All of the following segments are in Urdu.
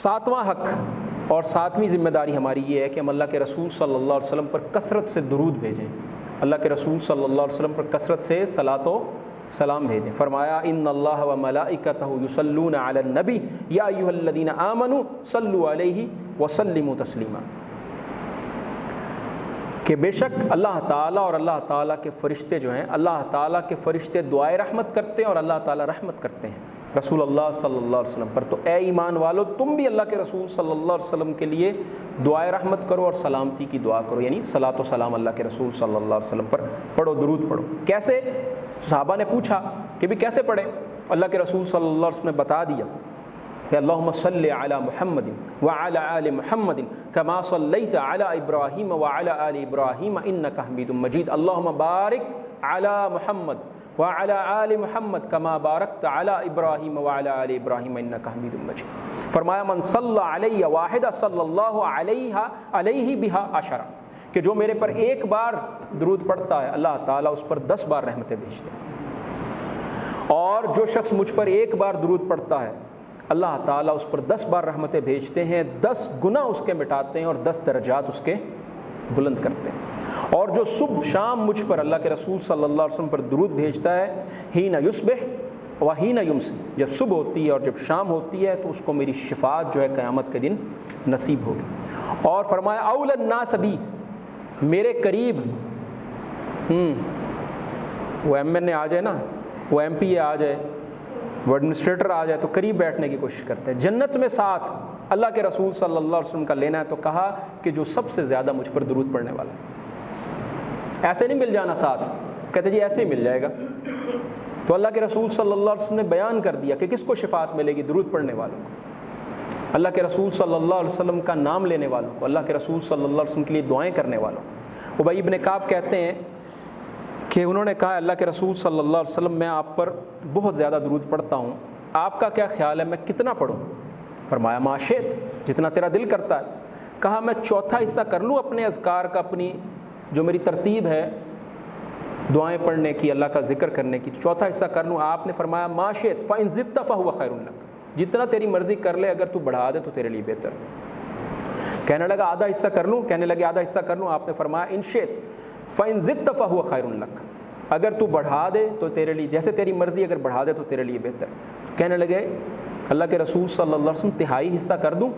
ساتواں حق اور ساتویں ذمہ داری ہماری یہ ہے کہ ہم اللہ کے رسول صلی اللہ علیہ وسلم پر کثرت سے درود بھیجیں، اللہ کے رسول صلی اللہ علیہ وسلم پر کثرت سے صلاۃ و سلام بھیجیں۔ فرمایا ان اللہ و ملائکتہ یصلون علی النبی یا ایھا الذین آمنوا صلوا علیہ وسلموا تسلیما، کہ بے شک اللہ تعالیٰ اور اللہ تعالیٰ کے فرشتے جو ہیں، اللہ تعالیٰ کے فرشتے دعائے رحمت کرتے ہیں اور اللہ تعالیٰ رحمت کرتے ہیں رسول اللہ صلی اللہ علیہ وسلم پر۔ تو اے ایمان والو، تم بھی اللہ کے رسول صلی اللہ علیہ وسلم کے لیے دعائے رحمت کرو اور سلامتی کی دعا کرو، یعنی صلاۃ و سلام اللہ کے رسول صلی اللہ علیہ وسلم پر پڑھو، درود پڑھو۔ کیسے؟ صحابہ نے پوچھا کہ بھی کیسے پڑھیں؟ اللہ کے رسول صلی اللہ علیہ وسلم نے بتا دیا کہ اللہم صلی علی محمد وعلی آل محمد کما صلیت علی ابراہیم وعلی آل ابراہیم انک حمید مجید، اللہم بارک علی محمد وعلی آل محمد کما بارکت علی ابراہیم وعلی آل ابراہیم انک حمید مجید۔ فرمایا من صلی علی واحدہ صلی اللہ علیہ بہا عشرہ، کہ جو میرے پر ایک بار درود پڑھتا ہے اللہ تعالیٰ اس پر 10 بار رحمتیں بھیجتے ہیں، اور جو شخص مجھ پر ایک بار درود پڑھتا ہے اللہ تعالیٰ اس پر 10 بار رحمتیں بھیجتے ہیں، 10 گناہ اس کے مٹاتے ہیں اور 10 درجات اس کے بلند کرتے ہیں۔ اور جو صبح شام مجھ پر اللہ کے رسول صلی اللہ علیہ وسلم پر درود بھیجتا ہے حین یصبح و حین یمسی، جب صبح ہوتی ہے اور جب شام ہوتی ہے، تو اس کو میری شفاعت جو ہے قیامت کے دن نصیب ہوگی۔ اور فرمایا اول الناس بی، میرے قریب وہ ایم این اے آ جائے نا، وہ ایم پی اے آ جائے، وہ ایڈمنسٹریٹر آ جائے تو قریب بیٹھنے کی کوشش کرتے ہیں۔ جنت میں ساتھ اللہ کے رسول صلی اللہ علیہ وسلم کا لینا ہے، تو کہا کہ جو سب سے زیادہ مجھ پر درود پڑھنے والا ہے۔ ایسے نہیں مل جانا ساتھ، کہتے جی ایسے ہی مل جائے گا۔ تو اللہ کے رسول صلی اللہ علیہ وسلم نے بیان کر دیا کہ کس کو شفاعت ملے گی، درود پڑھنے والوں کو، اللہ کے رسول صلی اللہ علیہ وسلم کا نام لینے والوں کو، اللہ کے رسول صلی اللہ علیہ وسلم کے لیے دعائیں کرنے والوں کو۔ ابی بن کعب کہتے ہیں کہ انہوں نے کہا اللہ کے رسول صلی اللہ علیہ وسلم میں آپ پر بہت زیادہ درود پڑھتا ہوں، آپ کا کیا خیال ہے میں کتنا پڑھوں؟ فرمایا ما شئت، جتنا تیرا دل کرتا ہے۔ کہا میں چوتھا حصہ کر لوں اپنے اذکار کا، اپنی جو میری ترتیب ہے دعائیں پڑھنے کی، اللہ کا ذکر کرنے کی، چوتھا حصہ کر لوں؟ آپ نے فرمایا ما شئت فإن زدت فهو خير لك، جتنا تیری مرضی کر لے، اگر تو بڑھا دے تو تیرے لیے بہتر۔ کہنے لگا آدھا حصہ کر لوں؟ کہنے لگے آدھا حصہ کر لوں؟ آپ نے فرمایا ان شئت فإن زدت فهو خير لك، اگر تو بڑھا دے تو تیرے لیے، جیسے تیری مرضی، اگر بڑھا دے تو تیرے لیے بہتر۔ کہنے لگے اللہ کے رسول صلی اللہ علیہ وسلم تہائی حصہ کر دوں؟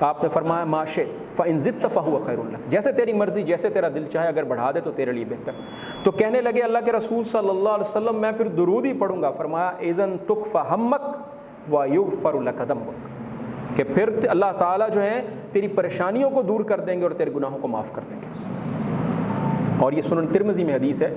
آپ نے فرمایا ما شئت فإن زدت فهو خير لك، جیسے تیری مرضی، جیسے تیرا دل چاہے، اگر بڑھا دے تو تیرے لیے بہتر۔ تو کہنے لگے اللہ کے رسول صلی اللہ علیہ وسلم میں پھر درود ہی پڑھوں گا۔ فرمایا اذن تکفى همك ويغفر لك ذنبك، کہ پھر اللہ تعالیٰ جو ہے تیری پریشانیوں کو دور کر دیں گے اور تیرے گناہوں کو معاف کر دیں گے۔ اور یہ سنن ترمذی میں حدیث ہے۔